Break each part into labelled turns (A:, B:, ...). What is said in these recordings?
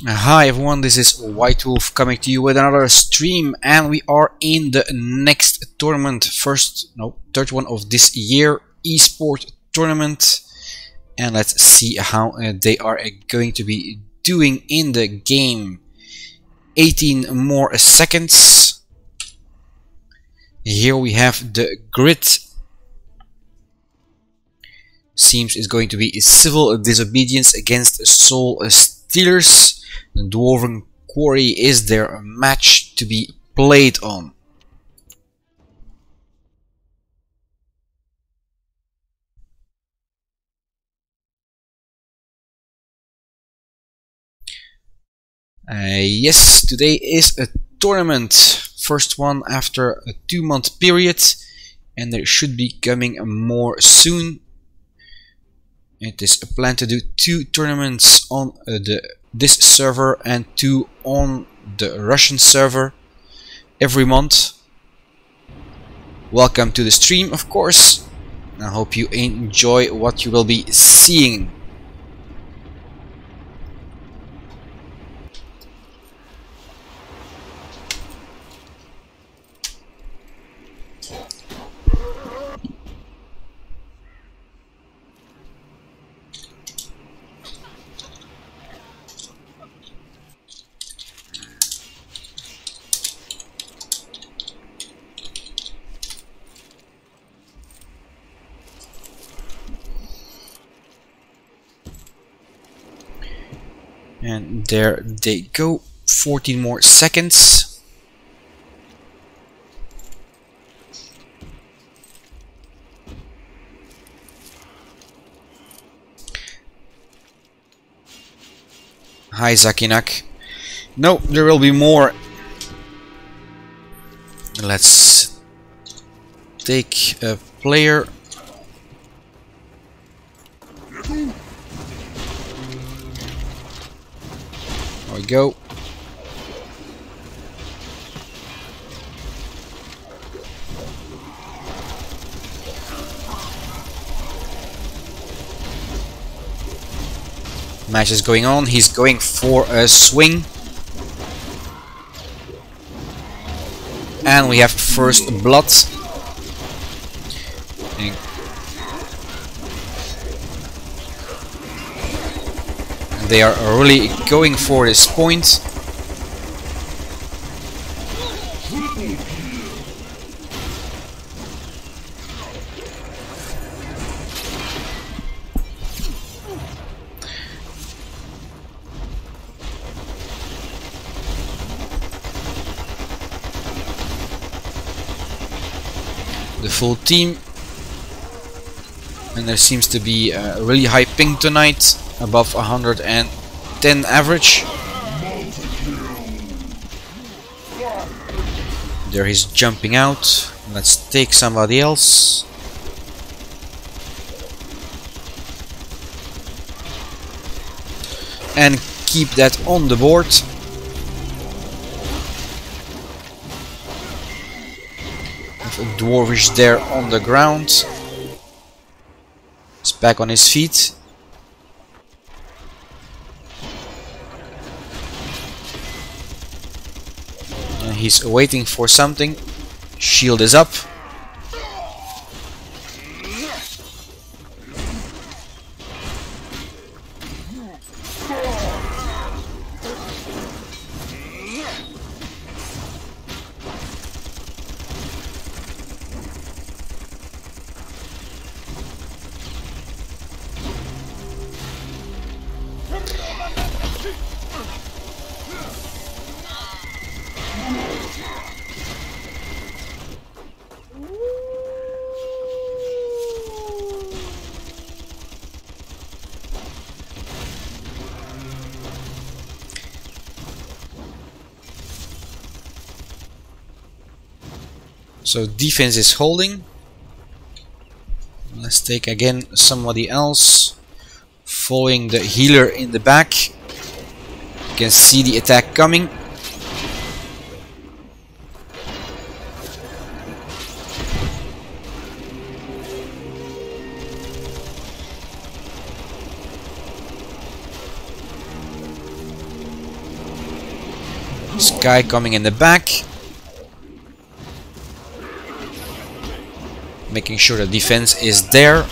A: Hi everyone, this is White Wolf coming to you with another stream, and we are in the next tournament, third one of this year, esport tournament, and let's see how they are going to be doing in the game. 18 more seconds. Here we have the grid. Seems it's going to be civil disobedience against soul stealers. The Dwarven Quarry is their match to be played on. Yes, today is a tournament. First one after a 2-month period, and there should be coming more soon. It is planned to do 2 tournaments on this server and 2 on the Russian server every month. Welcome to the stream, of course. I hope you enjoy what you will be seeing. And there they go, 14 more seconds. Hi Zakinak. No, there will be more. Let's take a player. There we go. Match is going on. He's going for a swing. And we have first blood. And they are really going for this point. The full team, and there seems to be a really high ping tonight, above 110 average. There he's jumping out. Let's take somebody else. And keep that on the board. A dwarvish there on the ground. He's back on his feet. And he's waiting for something. Shield is up. So defense is holding. Let's take again somebody else. Following the healer in the back. You can see the attack coming. Sky coming in the back, making sure the defense is there.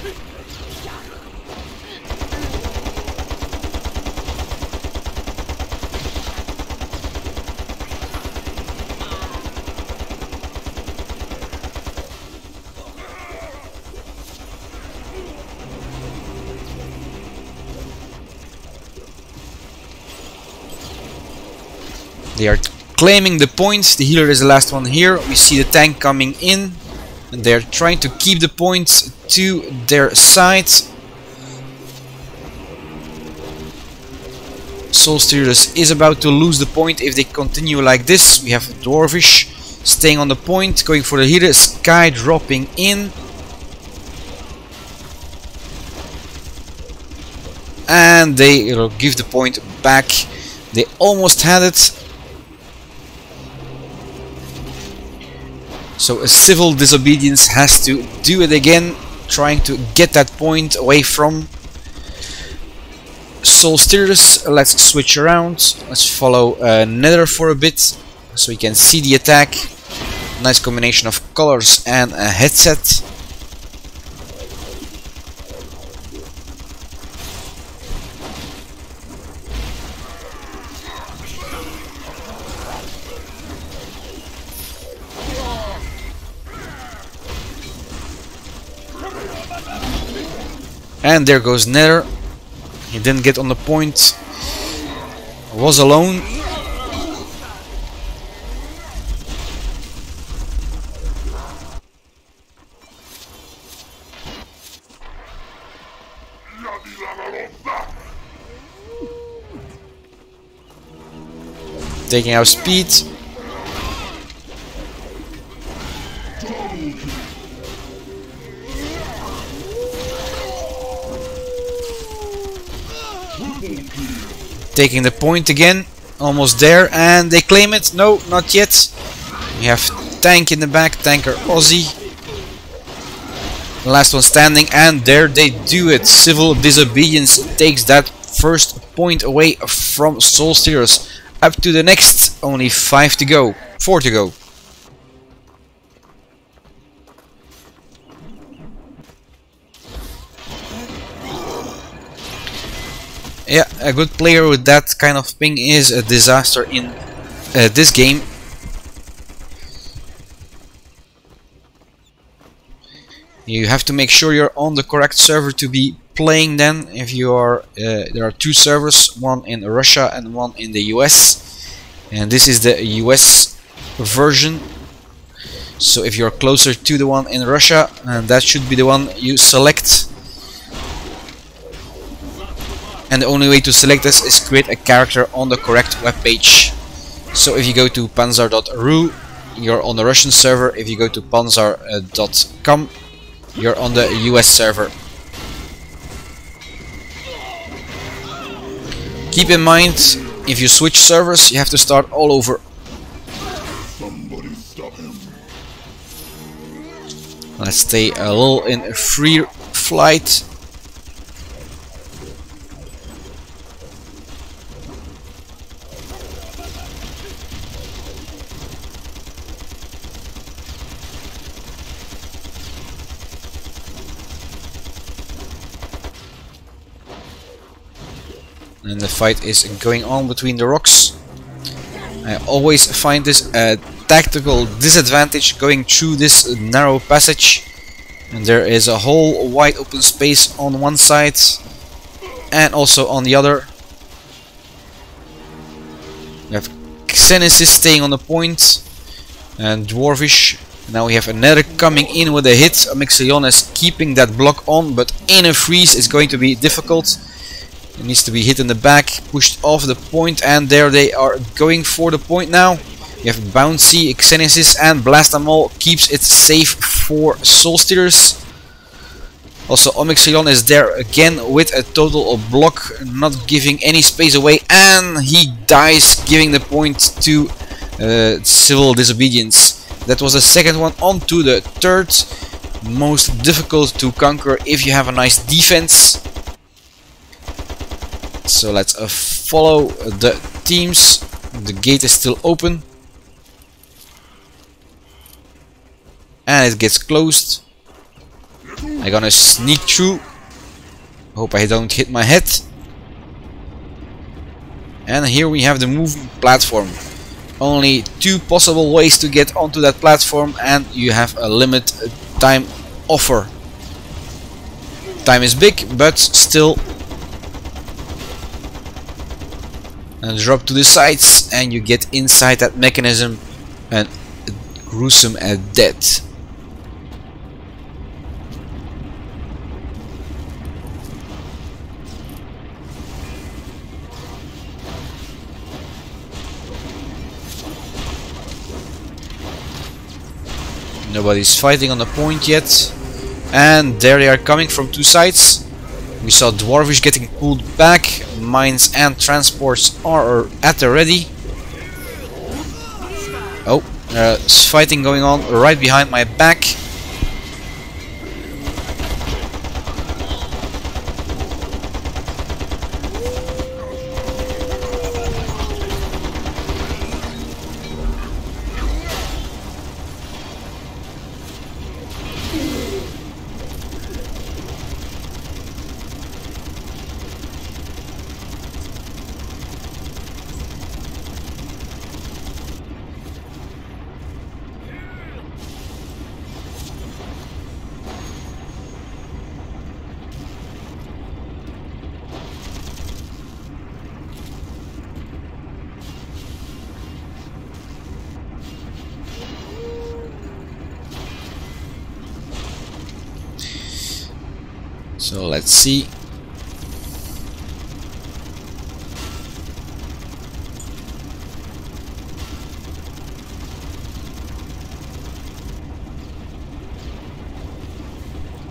A: They are claiming the points. The healer is the last one here. We see the tank coming in, and they're trying to keep the points to their side. Soulstealers is about to lose the point if they continue like this. We have Dwarvish staying on the point, going for the healer. Sky dropping in. And they give the point back. They almost had it. So a civil disobedience has to do it again, trying to get that point away from Soulstealers. Let's switch around. Let's follow Nether for a bit, so we can see the attack. Nice combination of colors and a headset. And there goes Nether. He didn't get on the point. Was alone. Taking our speed. Taking the point again, almost there, and they claim it. No, not yet. We have tank in the back, tanker Aussie. Last one standing, and there they do it. Civil disobedience takes that first point away from Soulstealers. Up to the next, only 5 to go, 4 to go. Yeah, a good player with that kind of ping is a disaster in this game. You have to make sure you're on the correct server to be playing then. If you are, there are 2 servers, one in Russia and one in the US. And this is the US version. So if you're closer to the one in Russia, that should be the one you select. And the only way to select this is create a character on the correct web page. So if you go to panzar.ru, you're on the Russian server. If you go to panzar.com, you're on the US server. Keep in mind, if you switch servers, you have to start all over.
B: Somebody stop him.
A: Let's stay a little in free flight. And the fight is going on between the rocks. I always find this a tactical disadvantage going through this narrow passage. And there is a whole wide open space on one side and also on the other. We have Xenesis staying on the point and Dwarvish. Now we have another coming in with a hit. Amixion is keeping that block on, but in a freeze is going to be difficult. It needs to be hit in the back, pushed off the point, and there they are going for the point now. You have Bouncy, Xenesis, and Blast Them All keeps it safe for Soulstealers. Also, Amixion is there again with a total block, not giving any space away, and he dies, giving the point to Civil Disobedience. That was the second one. On to the third, most difficult to conquer if you have a nice defense. So let's follow the teams. The gate is still open. And it gets closed. I'm gonna sneak through. Hope I don't hit my head. And here we have the moving platform. Only 2 possible ways to get onto that platform, and you have a limit time offer. Time is big, but still. And drop to the sides, and you get inside that mechanism, and gruesome death. Nobody's fighting on the point yet. And there they are coming from 2 sides. We saw Dwarvish getting pulled back. Mines and transports are at the ready. Oh, there's fighting going on right behind my back. So let's see.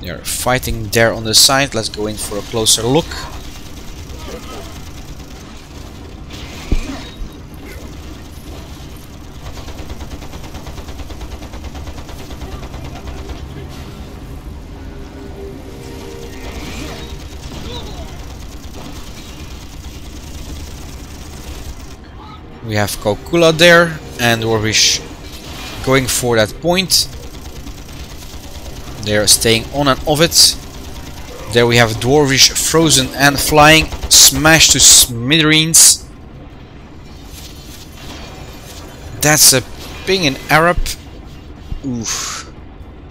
A: They are fighting there on the side. Let's go in for a closer look. We have Kokula there, and Dwarvish going for that point. They are staying on and off it. There we have Dwarvish frozen and flying, smashed to smithereens. That's a ping in Arab. Oof.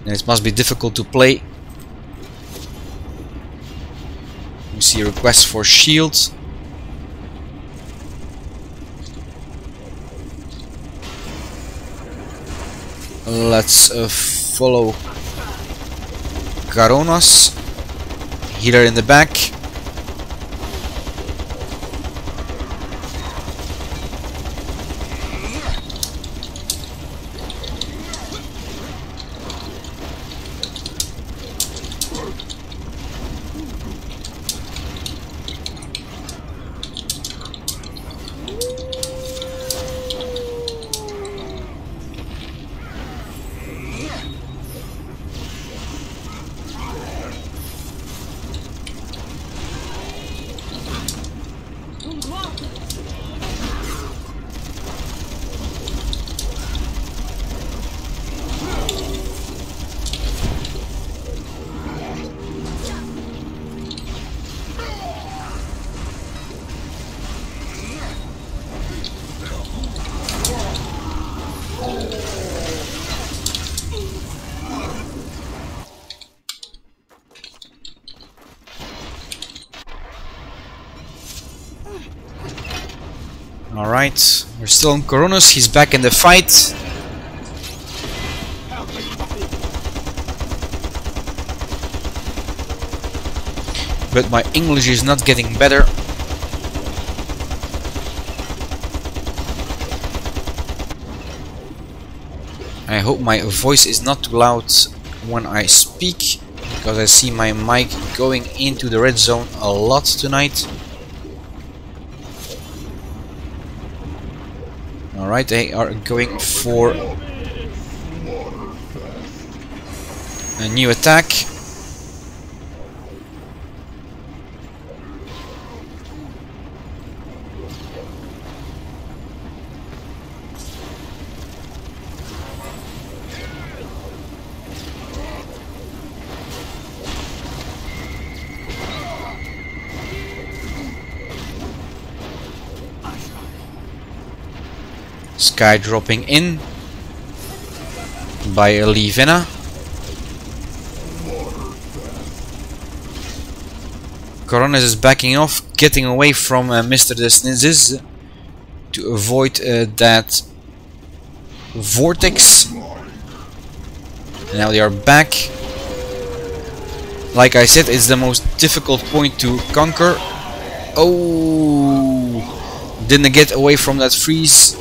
A: And it must be difficult to play. We see a request for shield. Let's follow Caronas. Healer in the back. Alright, we're still on Coronas, he's back in the fight. But my English is not getting better. I hope my voice is not too loud when I speak, because I see my mic going into the red zone a lot tonight. Alright, they are going for a new attack. Sky dropping in by Livena. Coronis is backing off, getting away from Mr. Desnizes to avoid that vortex. Now they are back. Like I said, it's the most difficult point to conquer. Oh, didn't get away from that freeze.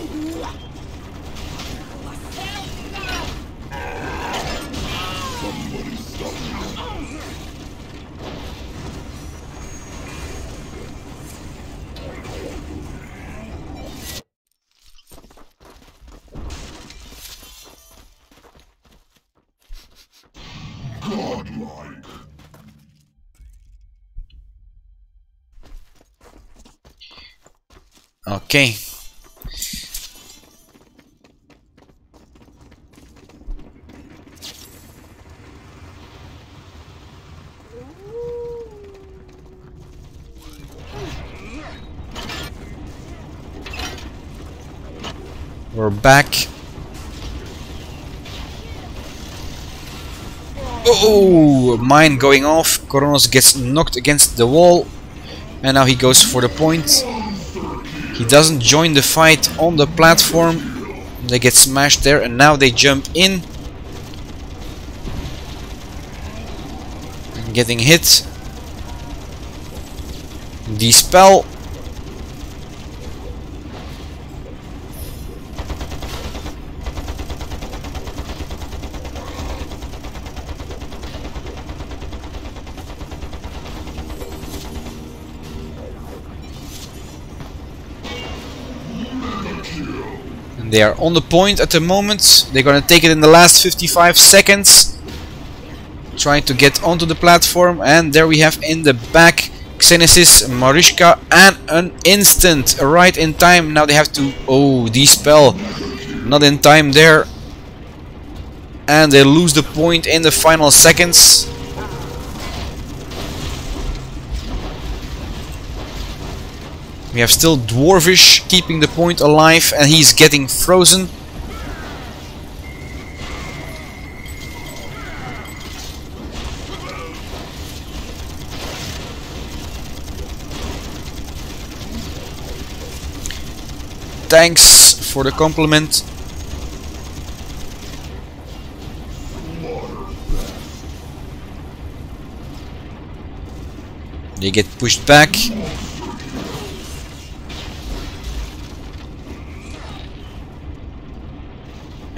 B: Godlike.
A: Okay. We're back. Oh, mine going off. Coronos gets knocked against the wall. And now he goes for the point. He doesn't join the fight on the platform. They get smashed there and now they jump in. Getting hit. Dispel. They are on the point at the moment. They're gonna take it in the last 55 seconds. Trying to get onto the platform. And there we have in the back Xenesis, Mariska, and an instant. Right in time. Now they have to... Oh, dispel. Not in time there. And they lose the point in the final seconds. We have still Dwarvish keeping the point alive and he's getting frozen. Thanks for the compliment. They get pushed back.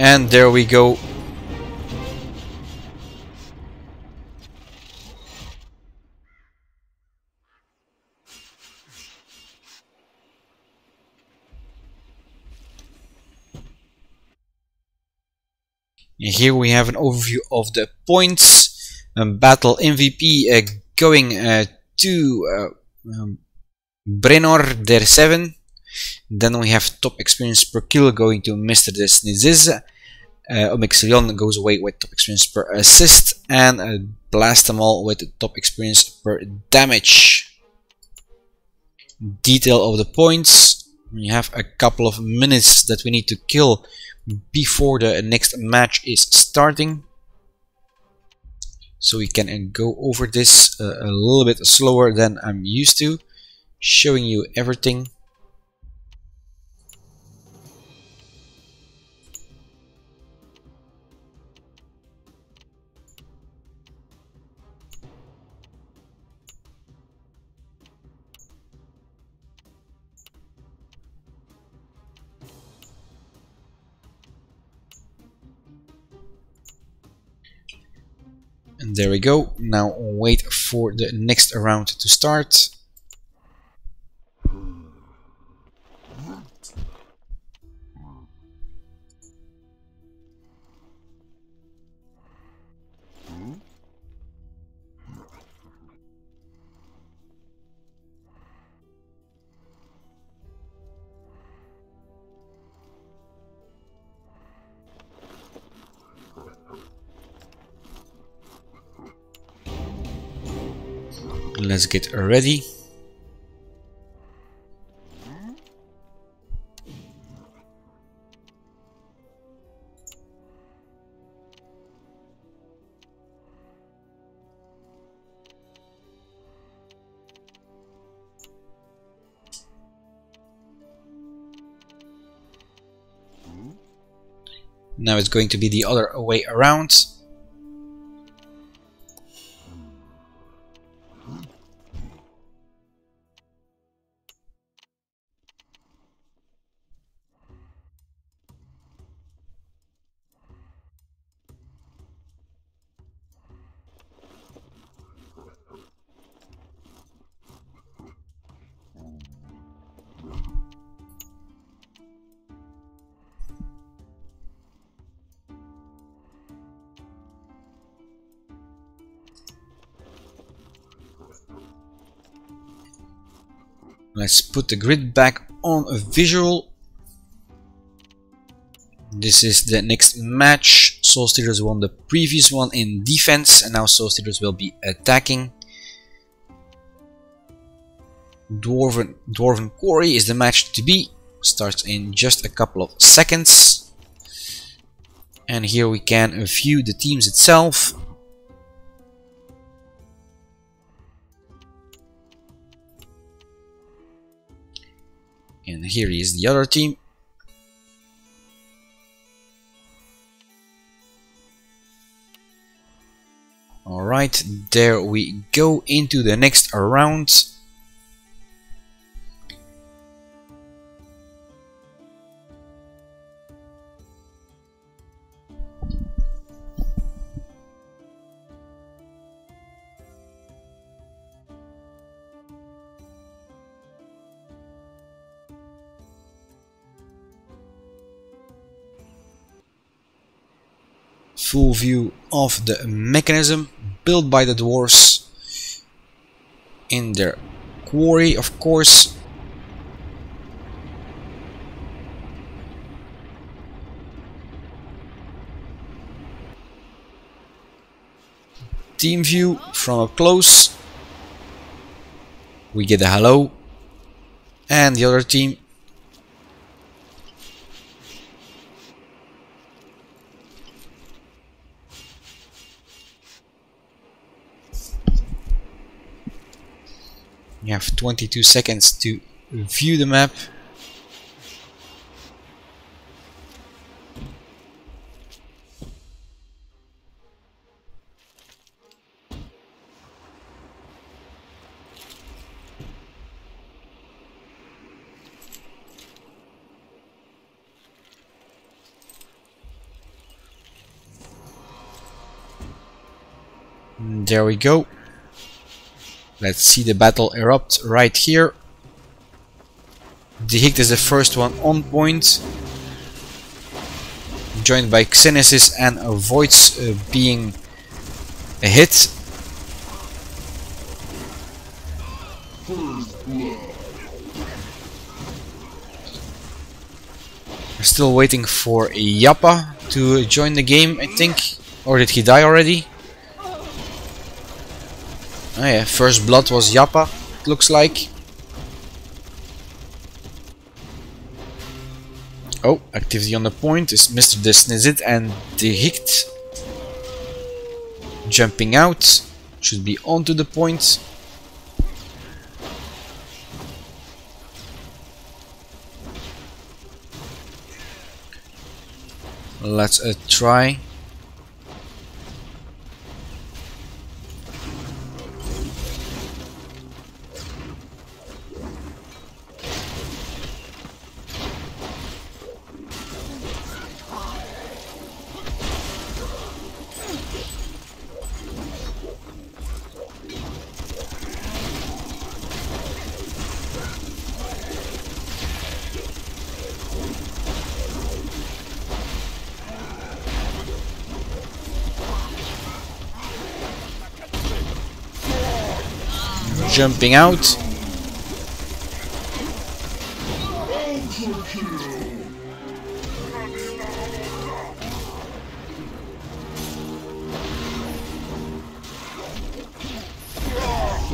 A: And there we go. And here we have an overview of the points. Battle MVP going to Brenor der 7. Then we have top experience per kill going to Mr. Desniziz. Omixilion goes away with top experience per assist. And Blast them all with top experience per damage. Detail of the points. We have a couple of minutes that we need to kill before the next match is starting. So we can go over this a little bit slower than I'm used to. Showing you everything. And there we go. Now wait for the next round to start. Let's get ready. Now it's going to be the other way around. Let's put the grid back on a visual. This is the next match. Soul Stealers won the previous one in defense, and now Soul Stealers will be attacking. Dwarven Quarry is the match to be. Starts in just a couple of seconds. And here we can view the teams itself. And here is the other team. Alright, there we go into the next round. Full view of the mechanism built by the dwarves in their quarry, of course. Team view from up close. We get a hello, and the other team. You have 22 seconds to view the map. There we go. Let's see the battle erupt right here. Dehict is the first one on point, joined by Xenesis, and avoids being a hit. We're still waiting for Yappa to join the game, I think. Or did he die already? Oh yeah, first blood was Yappa, it looks like. Oh, activity on the point is Mr. Desnizit and Dehict. Jumping out, should be onto the point. Let's try. Jumping out.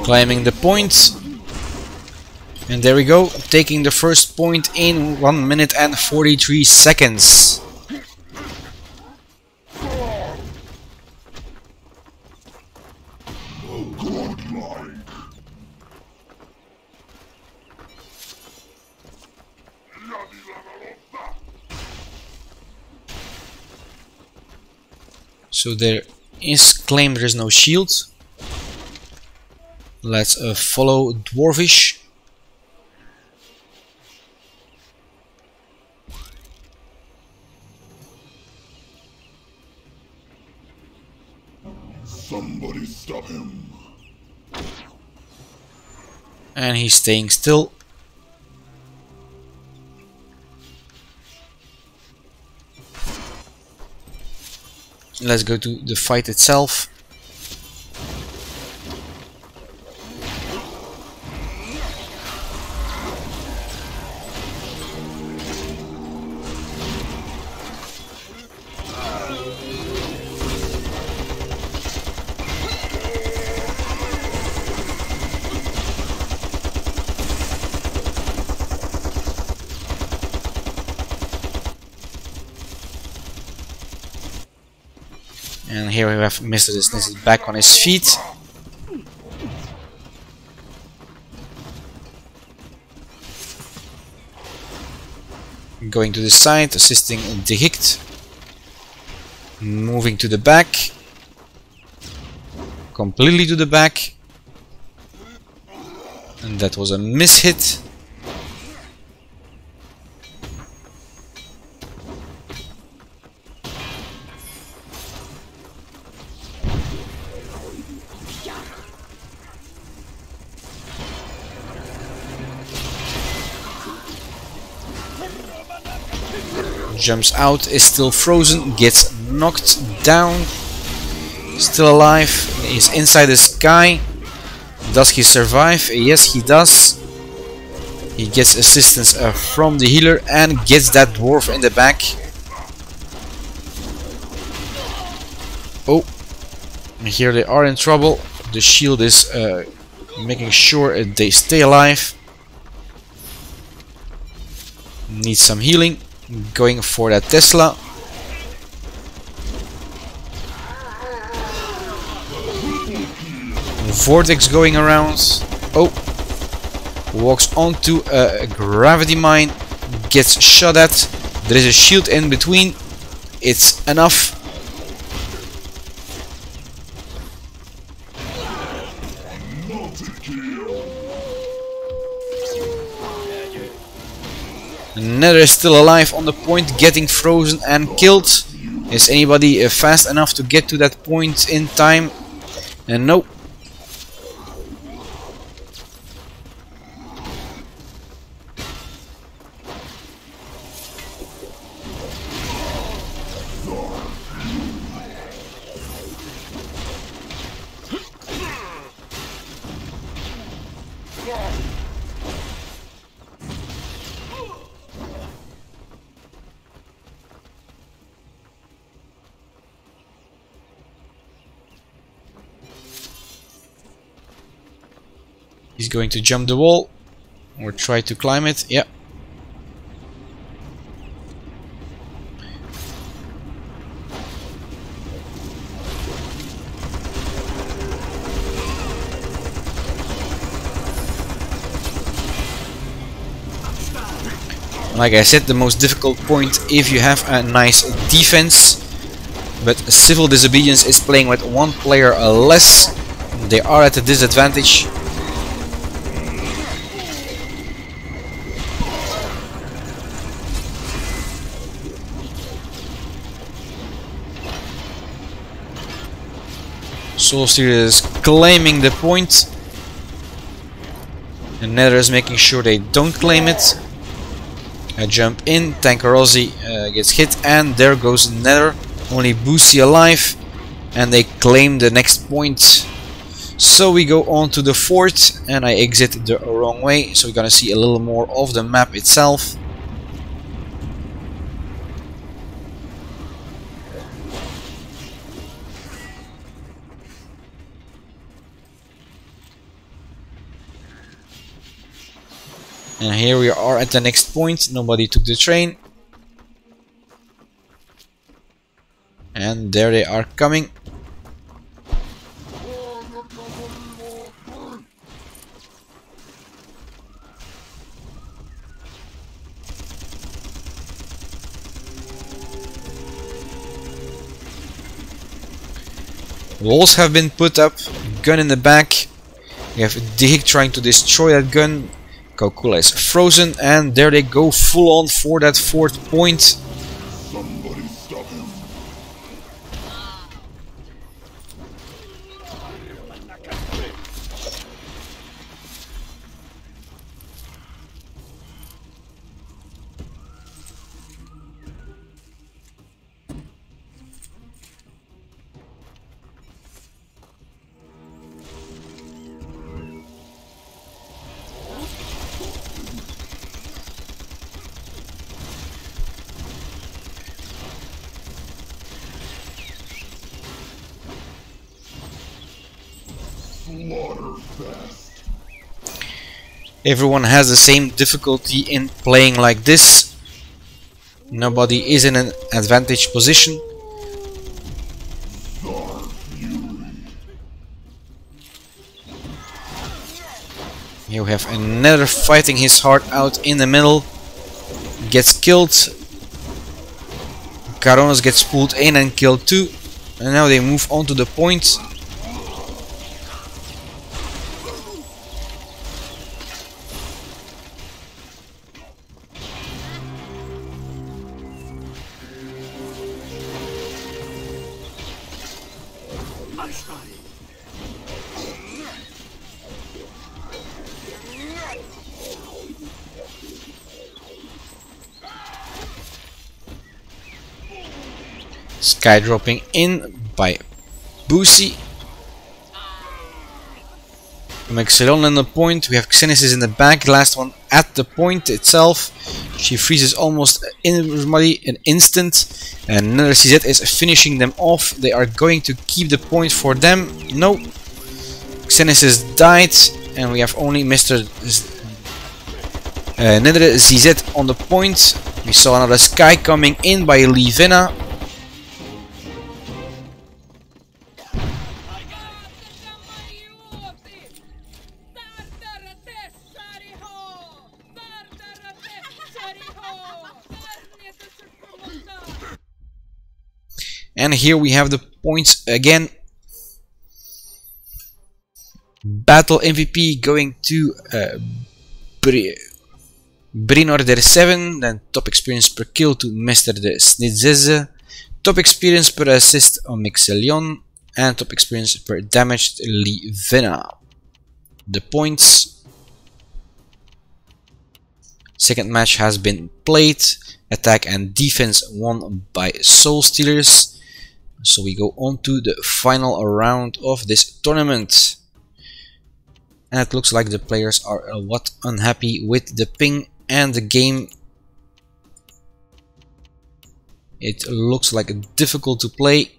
A: Climbing the point. And there we go, taking the first point in 1 minute and 43 seconds. So there is claim there is no shield. Let's follow Dwarvish.
B: Somebody stop him.
A: And he's staying still. Let's go to the fight itself. And here we have Mr. Disney back on his feet. Going to the side, assisting De Hicht. Moving to the back. Completely to the back. And that was a mishit. Jumps out, is still frozen, gets knocked down, still alive, is inside the sky. Does he survive? Yes, he does. He gets assistance from the healer and gets that dwarf in the back. Oh, here they are in trouble. The shield is making sure they stay alive. Needs some healing. Going for that Tesla. Vortex going around. Oh, walks onto a gravity mine. Gets shot at. There is a shield in between. It's enough. Nether is still alive on the point, getting frozen and killed. Is anybody fast enough to get to that point in time? And no. He's going to jump the wall or try to climb it. Yeah. Like I said, the most difficult point if you have a nice defense. But Civil Disobedience is playing with one player less. They are at a disadvantage. Soulsteer is claiming the point. And Nether is making sure they don't claim it. I jump in, Tankarozzi gets hit, and there goes Nether. Only Boosie alive. And they claim the next point. So we go on to the fort, and I exit the wrong way. So we're gonna see a little more of the map itself. And here we are at the next point. Nobody took the train. And there they are coming. Walls have been put up. Gun in the back. We have Dig trying to destroy that gun. Kaukula is frozen, and there they go full on for that 4th point.
B: Somebody stop him. Slaughterfest.
A: Everyone has the same difficulty in playing like this. Nobody is in an advantage position. You have another fighting his heart out in the middle. Gets killed. Caronos gets pulled in and killed too. And now they move on to the point. Sky dropping in by Boosie. Maxillon in the point. We have Xenesis in the back. Last one at the point itself. She freezes almost everybody in an instant. And another CZ is finishing them off. They are going to keep the point for them. No. Xenesis died. And we have only Mr. Another ZZ on the point. We saw another Sky coming in by Livina. And here we have the points again. Battle MVP going to Brinor der 7, then top experience per kill to Mr. de Snidzeze, top experience per assist on Mixelion, and top experience per damage to Livina. The points. Second match has been played. Attack and defense won by Soul Stealers. So we go on to the final round of this tournament. And it looks like the players are what unhappy with the ping and the game. It looks like difficult to play.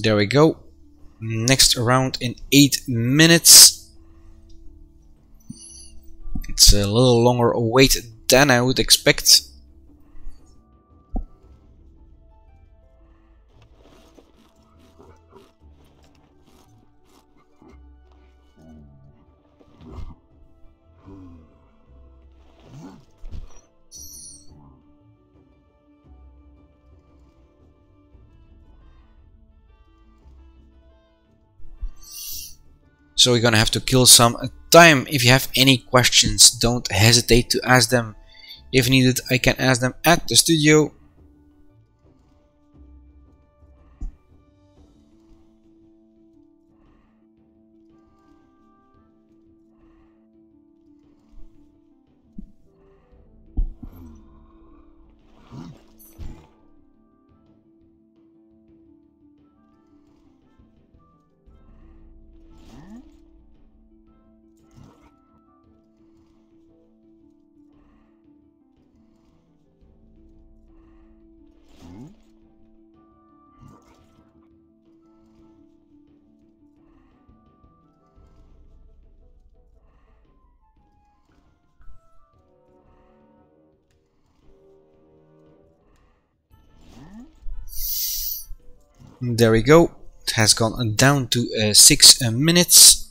A: There we go. Next round in 8 minutes. It's a little longer wait than I would expect. So we're gonna have to kill some time. If you have any questions, don't hesitate to ask them. If needed, I can ask them at the studio. There we go. It has gone down to 6 minutes.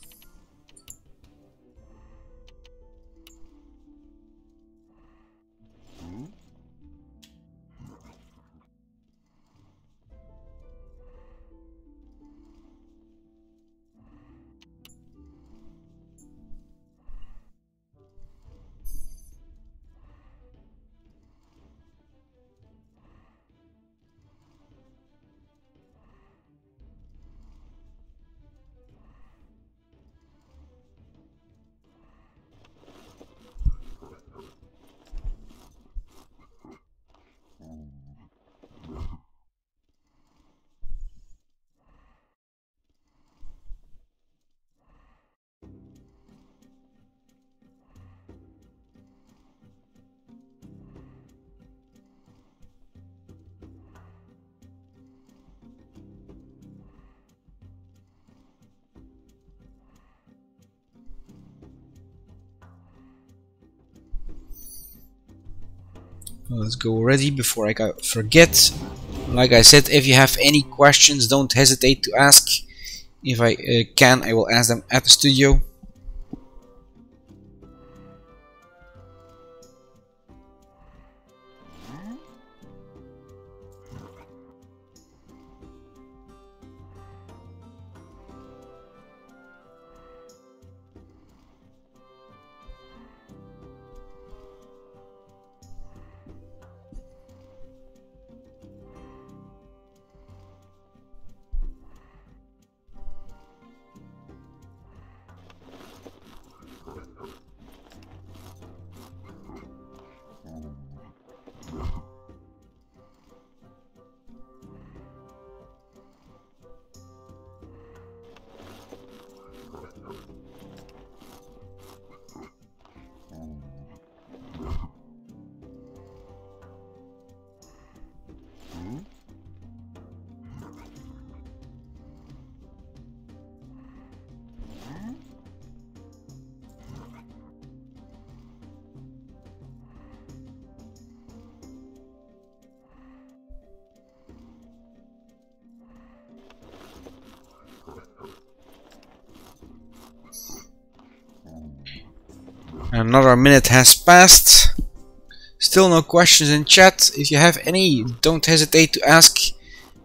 A: Let's go already before I forget. Like I said, if you have any questions, don't hesitate to ask. If I can, I will ask them at the studio. Another minute has passed. Still no questions in chat. If you have any, don't hesitate to ask.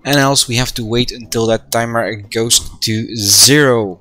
A: And else we have to wait until that timer goes to 0.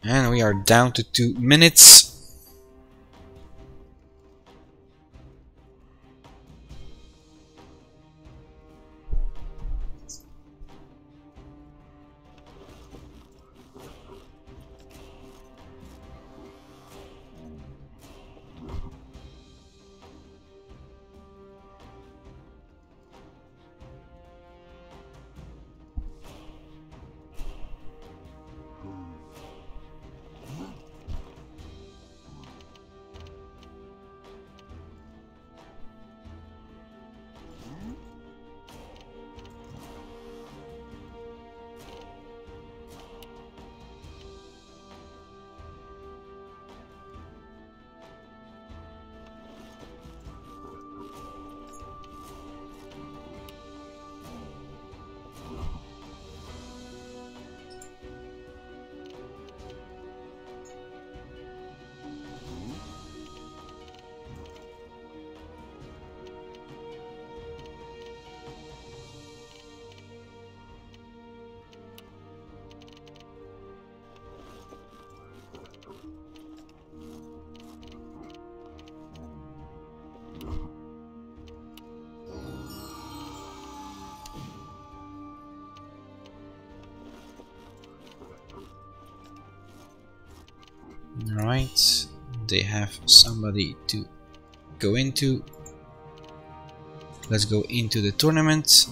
A: And we are down to 2 minutes. Alright, they have somebody to go into. Let's go into the tournament.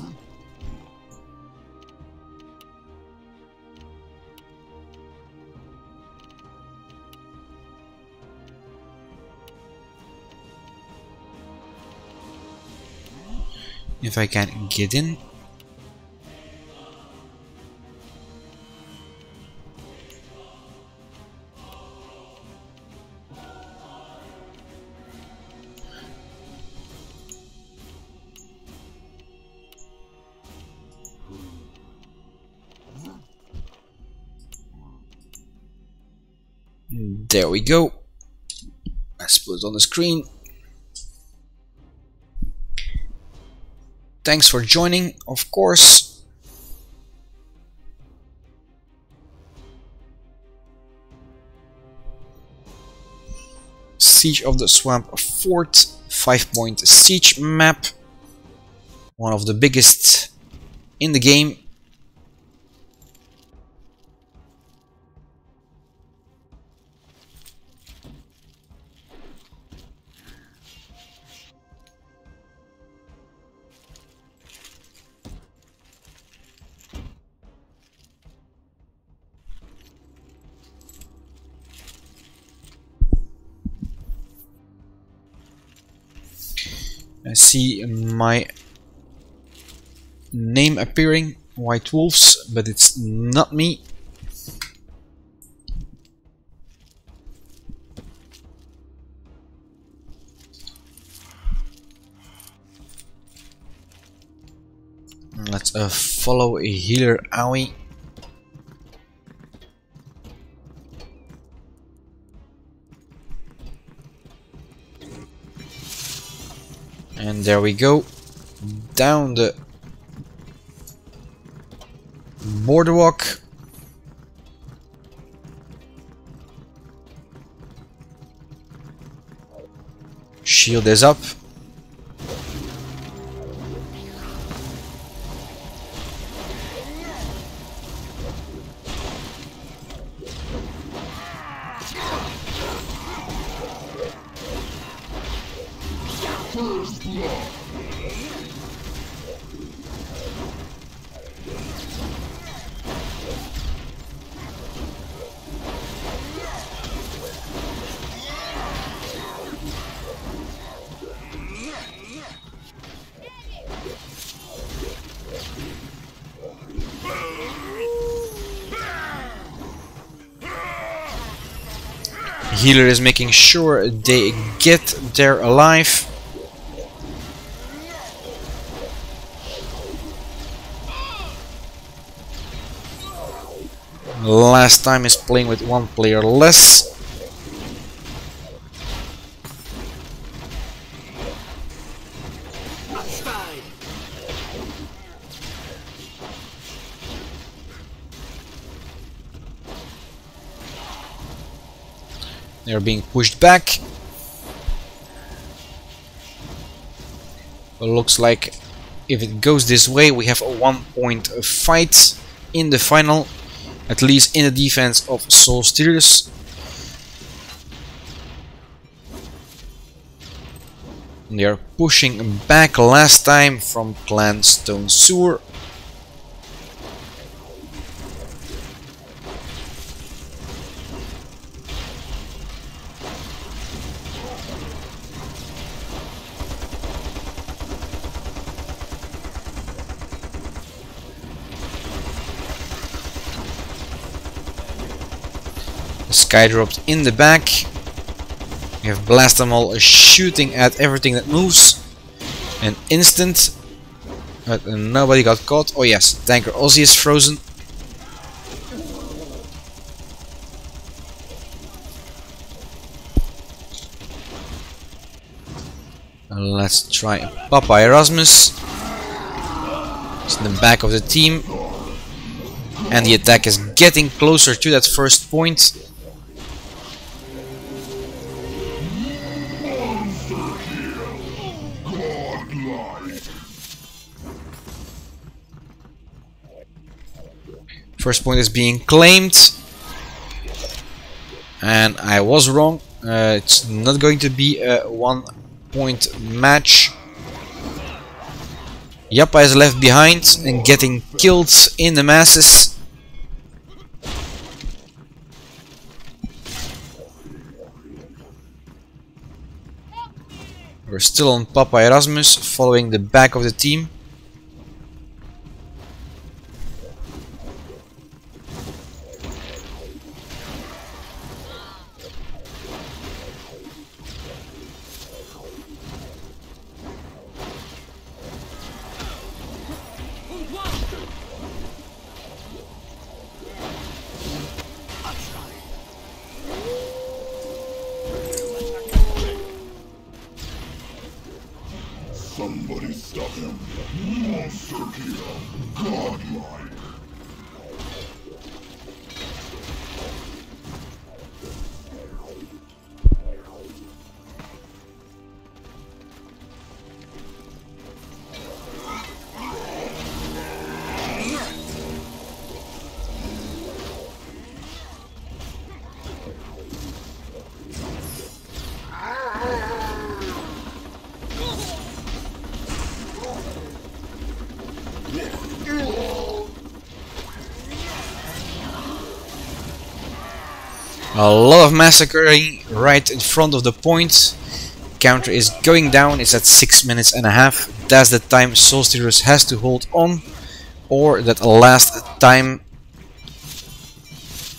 A: If I can get in. There we go. Let's put it on the screen. Thanks for joining, of course. Siege of the Swamp Fort, 5-point siege map. One of the biggest in the game. I see my name appearing, White Wolves, but it's not me. Let's follow a healer Aoi. And there we go, down the boardwalk. Shield is up. Healer is making sure they get there alive. Last time is playing with one player less. They're being pushed back. But looks like if it goes this way, we have a 1-point fight in the final, at least in the defense of Soul Stealers. They are pushing back last time from Clan Stone Sewer. Sky dropped in the back. We have Blast them all shooting at everything that moves. An instant. But nobody got caught. Oh yes, Tanker Ozzy is frozen. Let's try Papa Erasmus. It's in the back of the team. And the attack is getting closer to that first point. First point is being claimed. And I was wrong. It's not going to be a 1-point match. Yappa is left behind and getting killed in the masses. We're still on Papa Erasmus, following the back of the team.
B: Somebody stop him. Monster kill. Godlike.
A: A lot of massacring right in front of the point. Counter is going down, it's at 6 minutes and a half. That's the time Solstice has to hold on, or that last time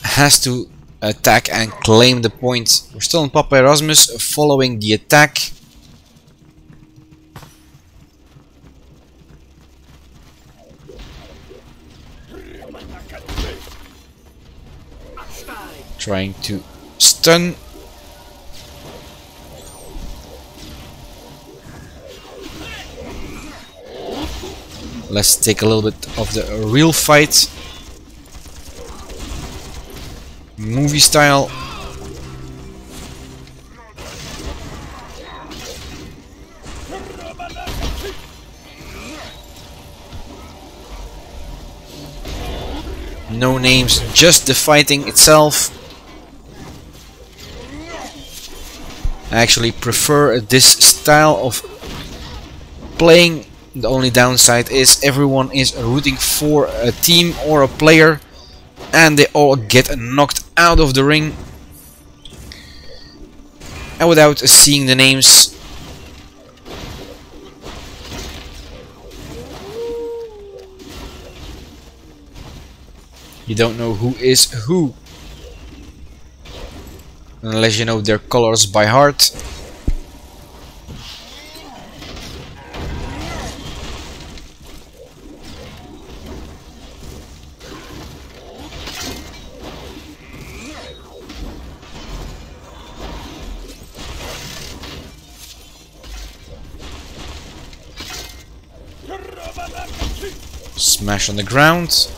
A: has to attack and claim the point. We're still on Papa Erasmus, following the attack. Trying to stun. Let's take a little bit of the real fight. Movie style. No names, just the fighting itself. I actually prefer this style of playing. The only downside is everyone is rooting for a team or a player and they all get knocked out of the ring. And without seeing the names, you don't know who is who. Unless you know their colors by heart. Smash on the ground.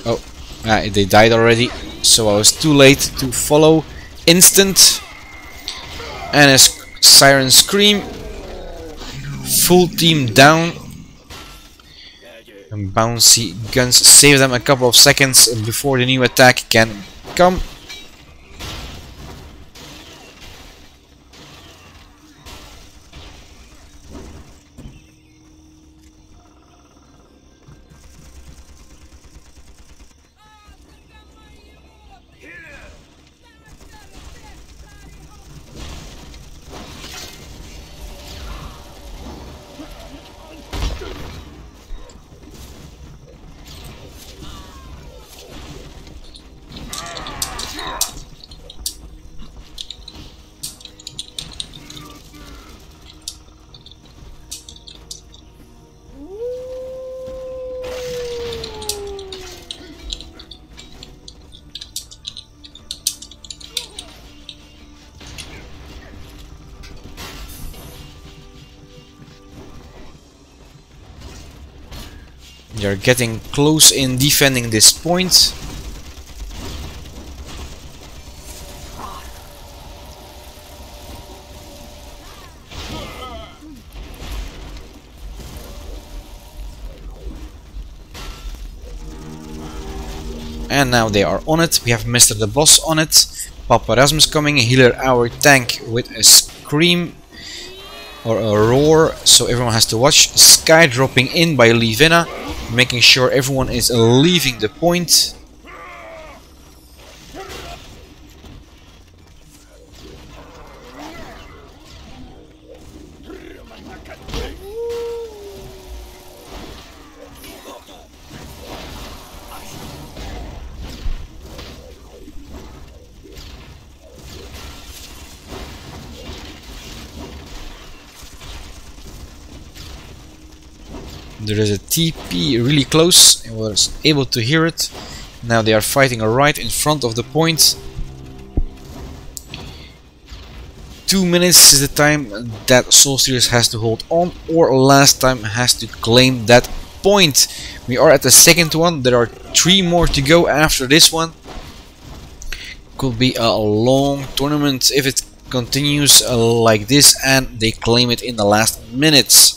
A: Oh, they died already. So I was too late to follow. Instant. And a siren scream. Full team down. And bouncy guns save them a couple of seconds before the new attack can come. You're getting close in defending this point. And now they are on it. We have Mr. the Boss on it. Papa Erasmus coming, healer our tank with a scream or a roar, so everyone has to watch. Sky dropping in by Livina, making sure everyone is leaving the point. There is a TP really close, and was able to hear it. Now they are fighting right in front of the point. 2 minutes is the time that Soul Steelers has to hold on, or last time has to claim that point. We are at the second one. There are 3 more to go after this one. Could be a long tournament if it continues like this and they claim it in the last minutes.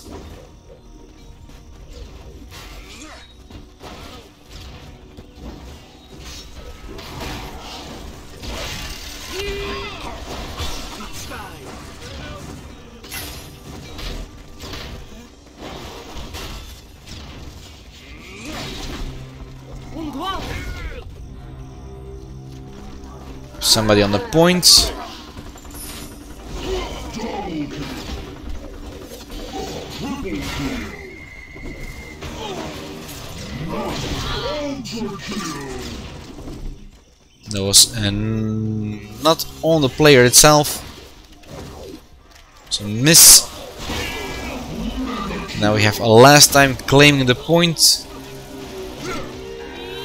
A: Somebody on the point. That was not on the player itself. So miss. Now we have a last time claiming the point.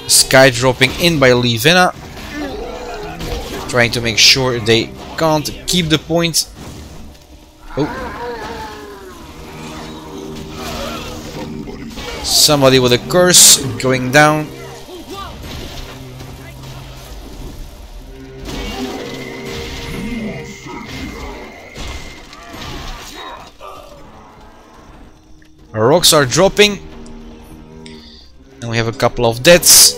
A: Sky dropping in by Livina. Trying to make sure they can't keep the point. Oh. Somebody with a curse going down. Rocks are dropping. And we have a couple of deaths.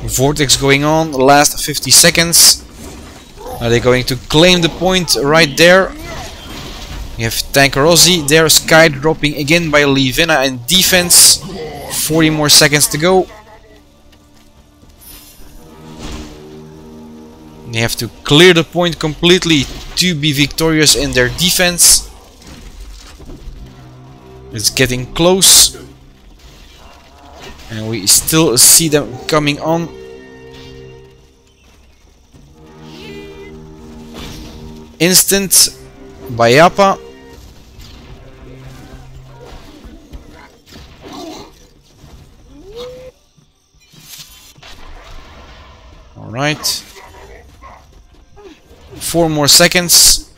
A: Vortex going on, the last 50 seconds. Are they going to claim the point right there? We have Tank Rossi there, Sky dropping again by Livina and defense. 40 more seconds to go. They have to clear the point completely to be victorious in their defense. It's getting close. And we still see them coming on. Instant by Yappa. Alright. 4 more seconds.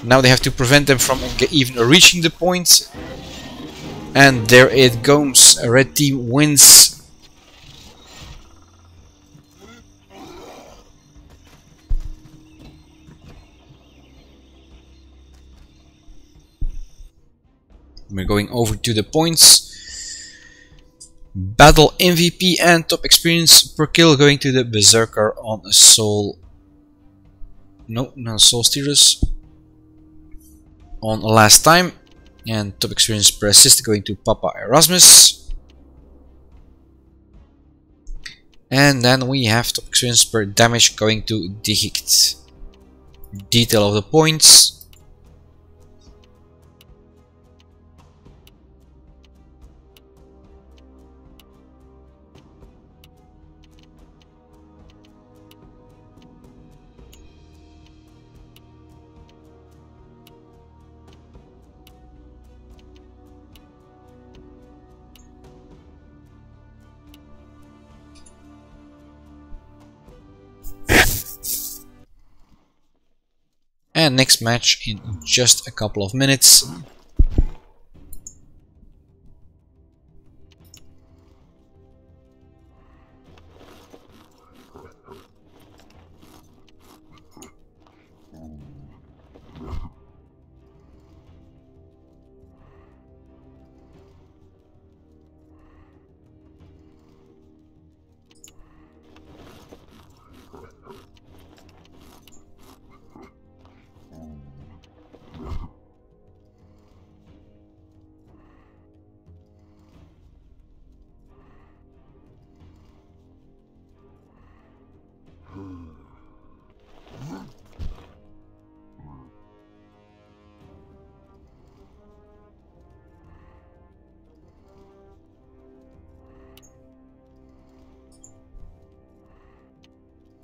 A: Now they have to prevent them from even reaching the point. And there it goes. A red team wins. We're going over to the points. Battle MVP and top experience per kill going to the Berserker on a Soul. No, not Soul Steelers. On last time. And top experience per assist going to Papa Erasmus. And then we have top experience per damage going to Digict. Detail of the points. And next match in just a couple of minutes.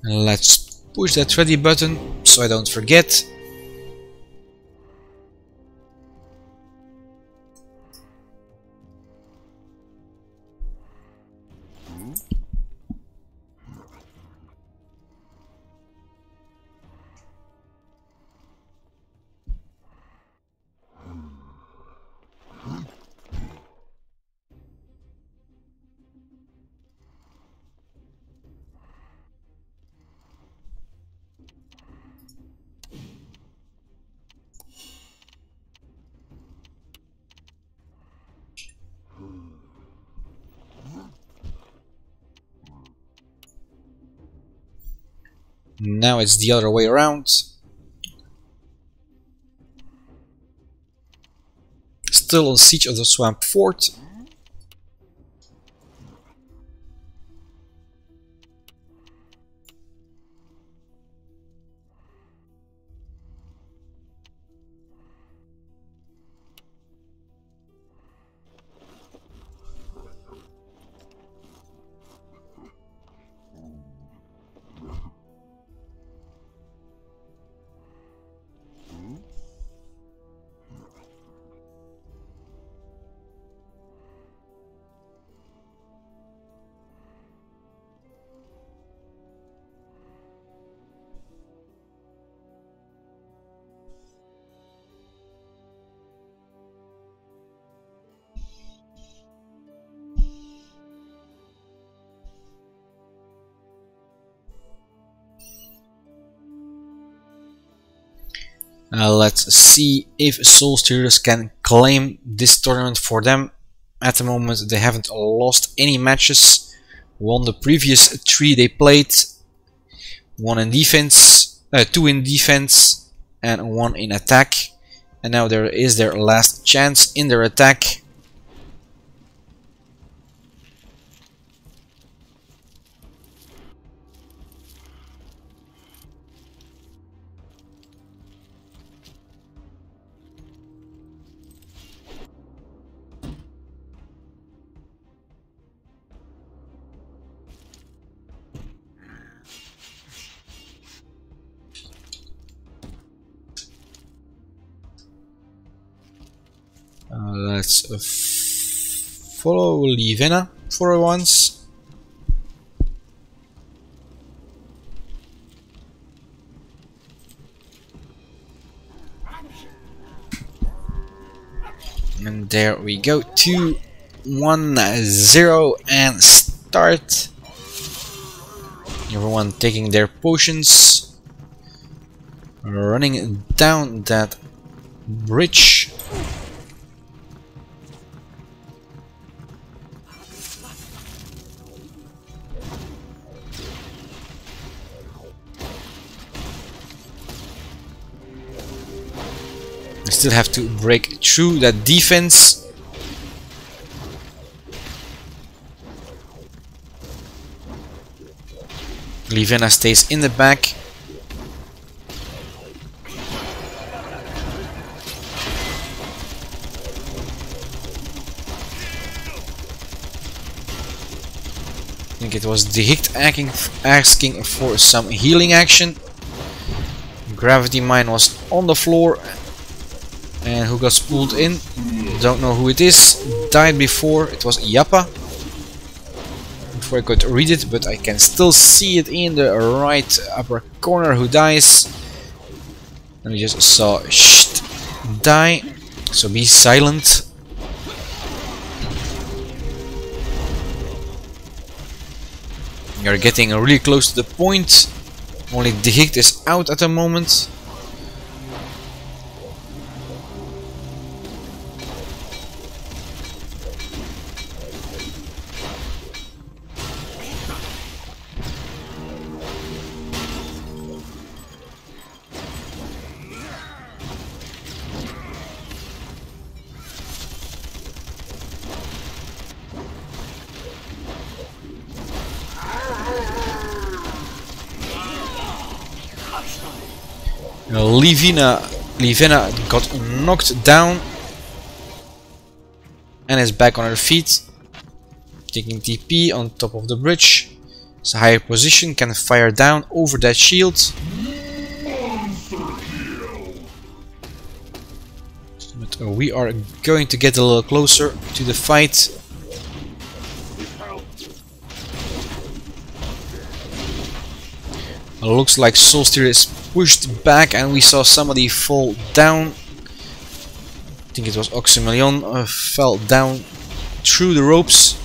A: Let's push that ready button so I don't forget. Now it's the other way around. Still on siege of the swamp fort. Let's see if Soul Stealers can claim this tournament for them. At the moment they haven't lost any matches. Won the previous 3 they played. 1 in defense, 2 in defense and 1 in attack. And now there is their last chance in their attack. Let's follow Livena for once. And there we go, 2, 1, 0 and start. Everyone taking their potions, running down that bridge. Still have to break through that defense. Livena stays in the back. I think it was the Hict asking for some healing action. Gravity Mine was on the floor. And who got pulled in? Don't know who it is. Died before. It was Yappa. Before I could read it, but I can still see it in the right upper corner who dies. And we just saw Sht die. So be silent. You're getting really close to the point. Only the Hict is out at the moment. Livena got knocked down and is back on her feet, taking TP on top of the bridge. It's a higher position, can fire down over that shield. But we are going to get a little closer to the fight. Looks like Solstier is pushed back and we saw somebody fall down. I think it was Oxymelion fell down through the ropes.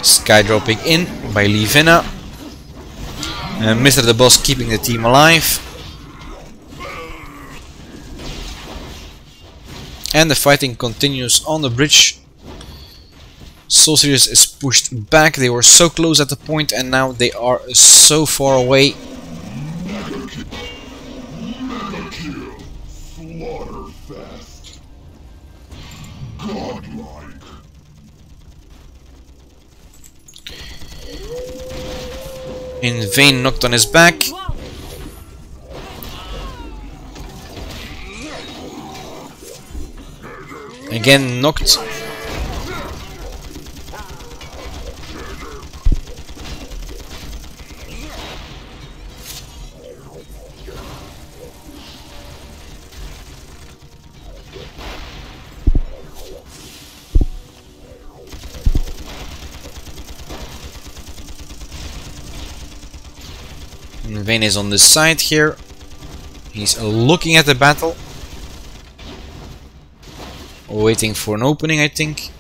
A: Sky dropping in by Livena. Mr. the Boss keeping the team alive. And the fighting continues on the bridge. Solstiers is pushed back. They were so close at the point and now they are so far away.
B: Slaughterfest. Godlike.
A: In vain knocked on his back. Again knocked. Vayne is on the side here. He's looking at the battle. Waiting for an opening, I think.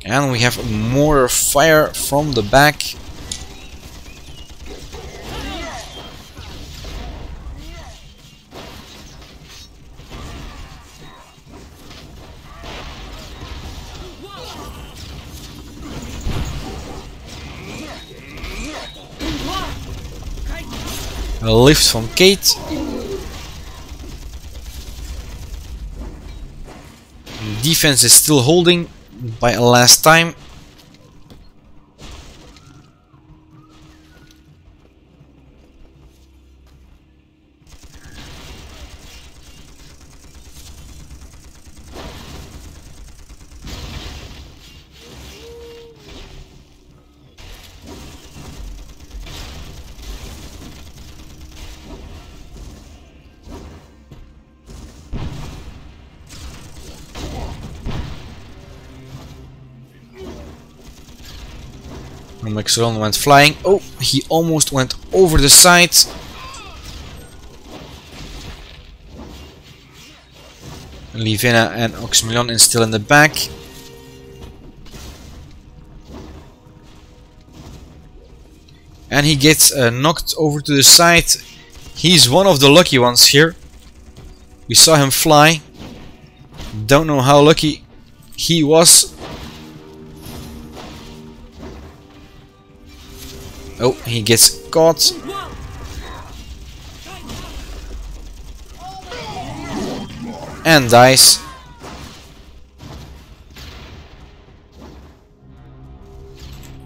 A: And we have more fire from the back. A lift from Kate. Defense is still holding by a last time. Maxron went flying. Oh, he almost went over the side. Livena and Oxymelion is still in the back. And he gets knocked over to the side. He's one of the lucky ones here. We saw him fly. Don't know how lucky he was. Oh, he gets caught. And dies.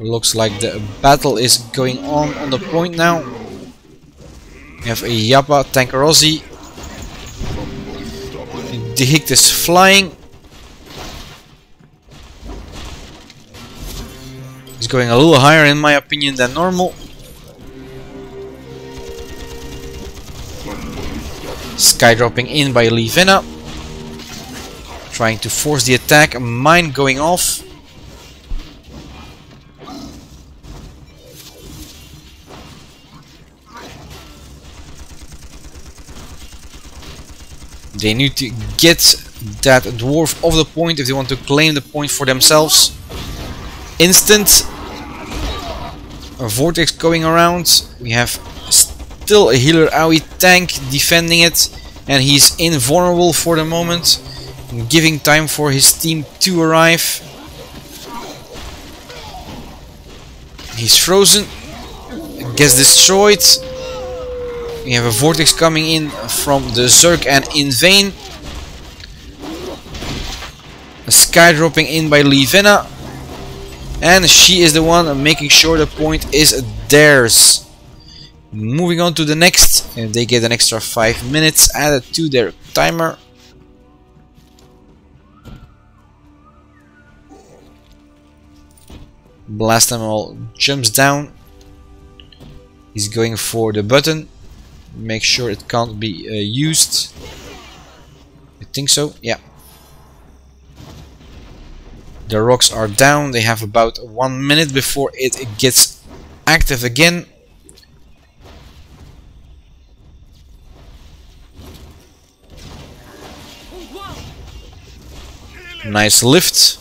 A: Looks like the battle is going on the point now. We have a Yappa Tankerozzi. The Hict is flying. He's going a little higher in my opinion than normal. Sky dropping in by Livena. Trying to force the attack. Mine going off. They need to get that dwarf off the point if they want to claim the point for themselves. Instant. A vortex going around. We have still a healer Aoi tank defending it. And he's invulnerable for the moment. Giving time for his team to arrive. He's frozen. Gets destroyed. We have a vortex coming in from the Zerg and in Vayne. Sky dropping in by Livena, and she is the one making sure the point is theirs. Moving on to the next, and they get an extra 5 minutes added to their timer. Blastamal jumps down. He's going for the button. Make sure it can't be used. I think so, yeah. The rocks are down. They have about 1 minute before it gets active again. Nice lift.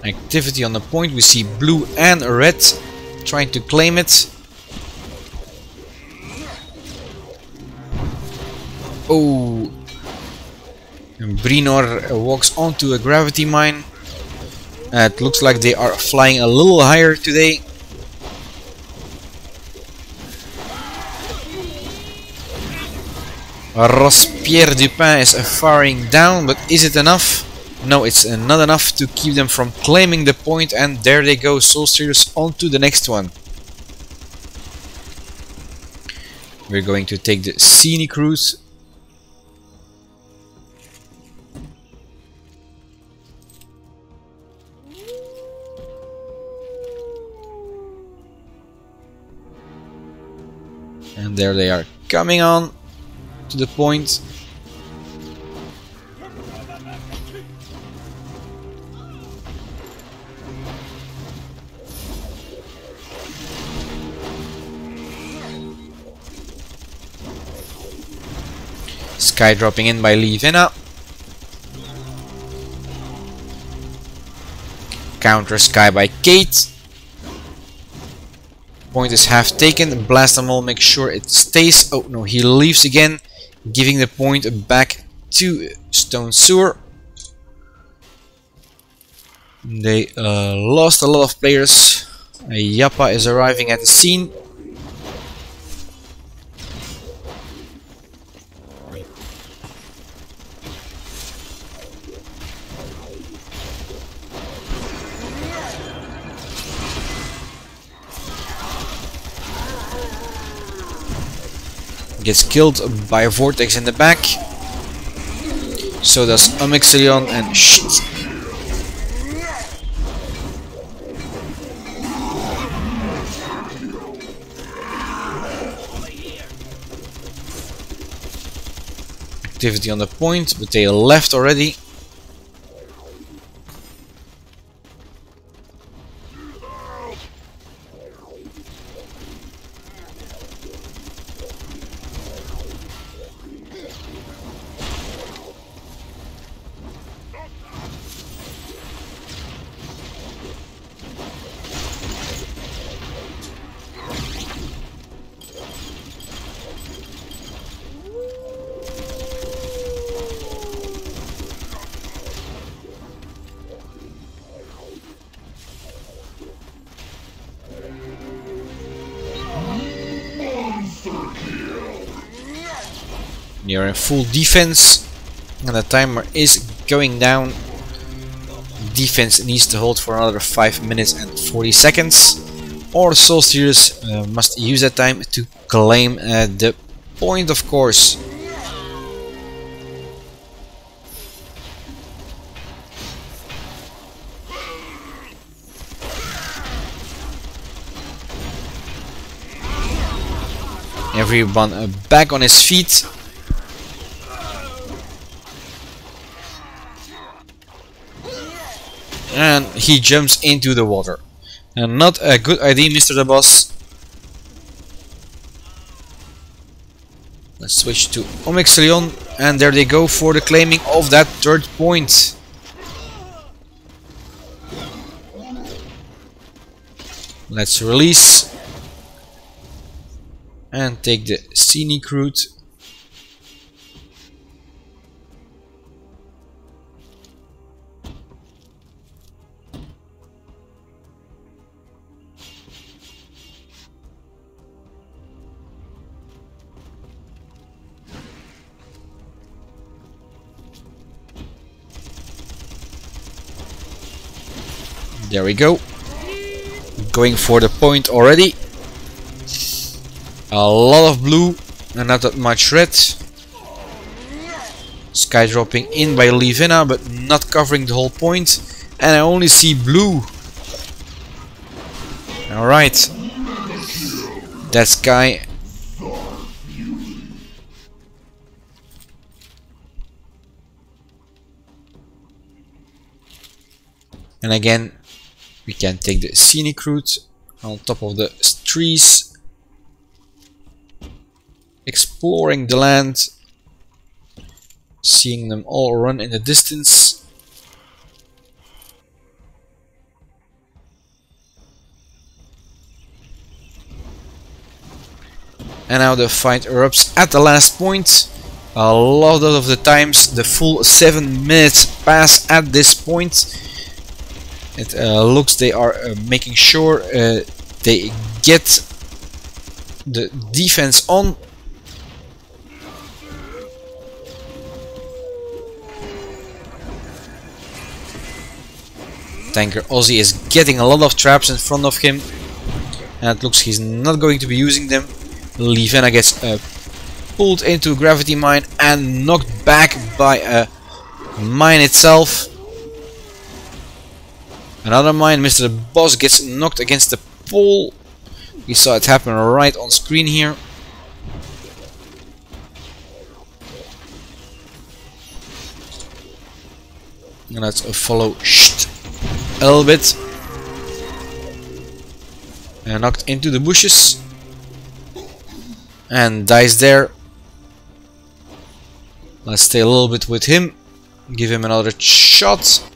A: Activity on the point. We see blue and red trying to claim it. Oh, and Brinor walks onto a gravity mine. It looks like they are flying a little higher today. Rospierre Dupin is firing down, but is it enough? No, it's not enough to keep them from claiming the point, and there they go, Soul Stealers onto the next one. We're going to take the scenic route. And there they are coming on to the point. Sky dropping in by Livena. Counter Sky by Kate. Point is half taken. Blast them all, make sure it stays. Oh no, he leaves again, giving the point back to Stone Sewer. They lost a lot of players. Yappa is arriving at the scene. Gets killed by a vortex in the back. So does Omixilion and shit. Activity on the point, but they left already. You're in full defense, and the timer is going down. Defense needs to hold for another 5 minutes and 40 seconds, or Soul Stealers must use that time to claim the point, of course. Everyone back on his feet. And he jumps into the water. And not a good idea, Mr. the Boss. Let's switch to Omixilion, and there they go for the claiming of that third point. Let's release. and take the scenic route. There we go. Going for the point already. A lot of blue and not that much red. Sky dropping in by Livina, but not covering the whole point. And I only see blue. Alright. That Sky. And again, we can take the scenic route on top of the trees, exploring the land, seeing them all run in the distance. And now the fight erupts at the last point. A lot of the times the full 7 minutes pass at this point. It looks they are making sure they get the defense on. Tanker Ozzy is getting a lot of traps in front of him, and it looks he's not going to be using them. Livena gets pulled into a gravity mine and knocked back by a mine itself. Another mine, Mr. Boss gets knocked against the pole. We saw it happen right on screen here. And let's follow a little bit. And knocked into the bushes. And dies there. Let's stay a little bit with him. Give him another shot.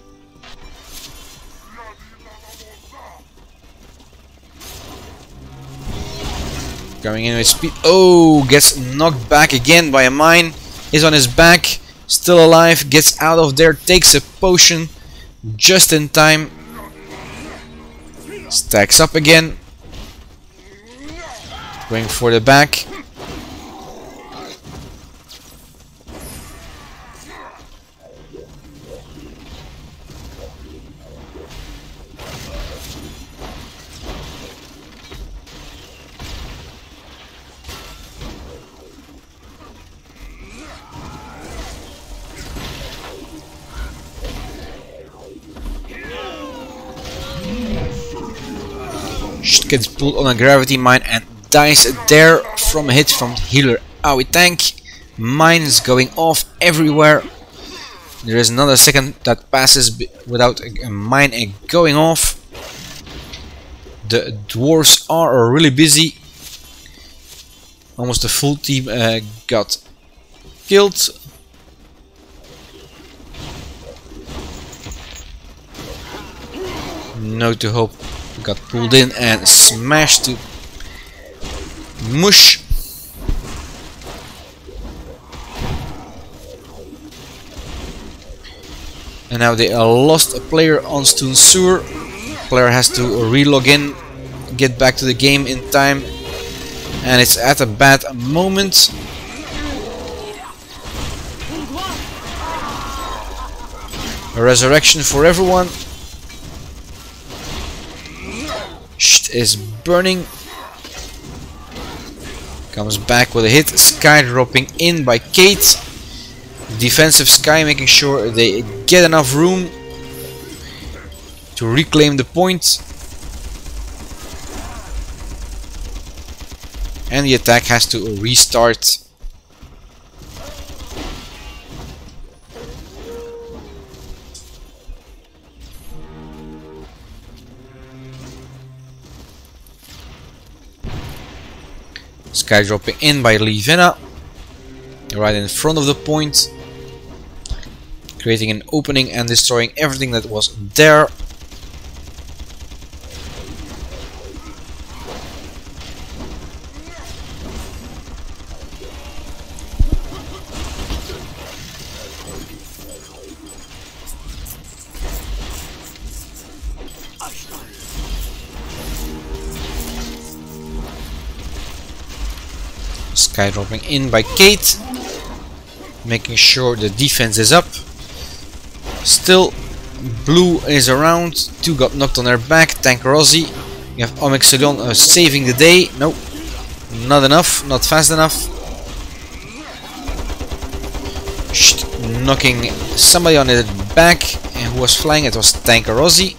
A: Going in with speed. Oh, gets knocked back again by a mine. Is on his back. Still alive. Gets out of there. Takes a potion. Just in time. Stacks up again. Going for the back. Gets pulled on a gravity mine and dies there from a hit from healer Aoi Tank. Mines going off everywhere. There is another second that passes without a mine going off. The dwarves are really busy. Almost the full team got killed. No to hope. Got pulled in and smashed to mush. And now they lost a player on Stone Sewer. Player has to relog in, get back to the game in time, and it's at a bad moment. A resurrection for everyone. Is burning. Comes back with a hit. Sky dropping in by Kate. Defensive Sky making sure they get enough room to reclaim the point. And the attack has to restart. Sky dropping in by Livena, right in front of the point, creating an opening and destroying everything that was there. Skydropping in by Kate, making sure the defense is up. Still, blue is around. Two got knocked on their back. Tank Rossi. You have Omixilion saving the day. Nope, not enough, not fast enough. Knocking somebody on the back, and who was flying? It was Tank Rossi.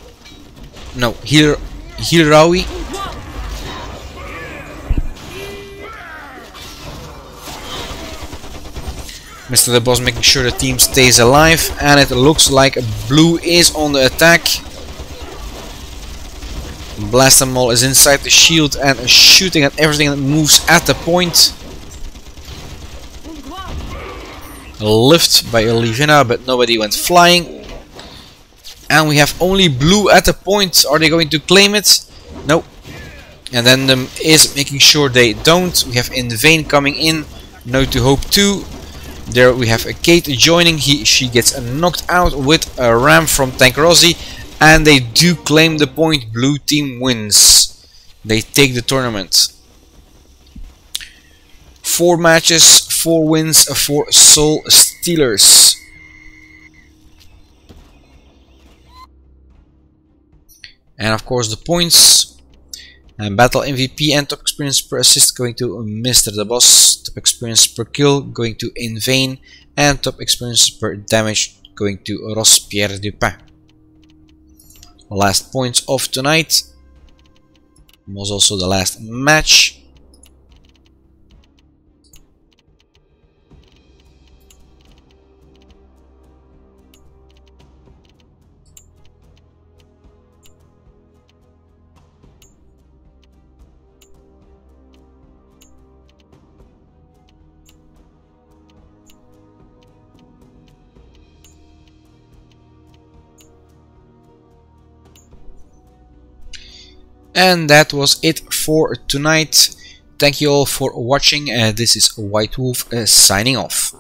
A: No, Hirawi. Mr. The Boss making sure the team stays alive, and it looks like blue is on the attack. Blastamol is inside the shield and shooting at everything that moves at the point. A lift by Olivina, but nobody went flying. And we have only blue at the point. Are they going to claim it? No. And then them is making sure they don't. We have In Vain coming in. No to Hope 2. There we have a Kate joining. She gets knocked out with a ram from Tank Rossi, and they do claim the point. Blue team wins. They take the tournament. 4 matches, 4 wins for Soul Stealers. And of course the points. And battle MVP and top experience per assist going to Mr. The Boss, top experience per kill going to In Vain, and top experience per damage going to Ross Pierre Dupin. Last points of tonight was also the last match. And that was it for tonight. Thank you all for watching. This is White Wolf signing off.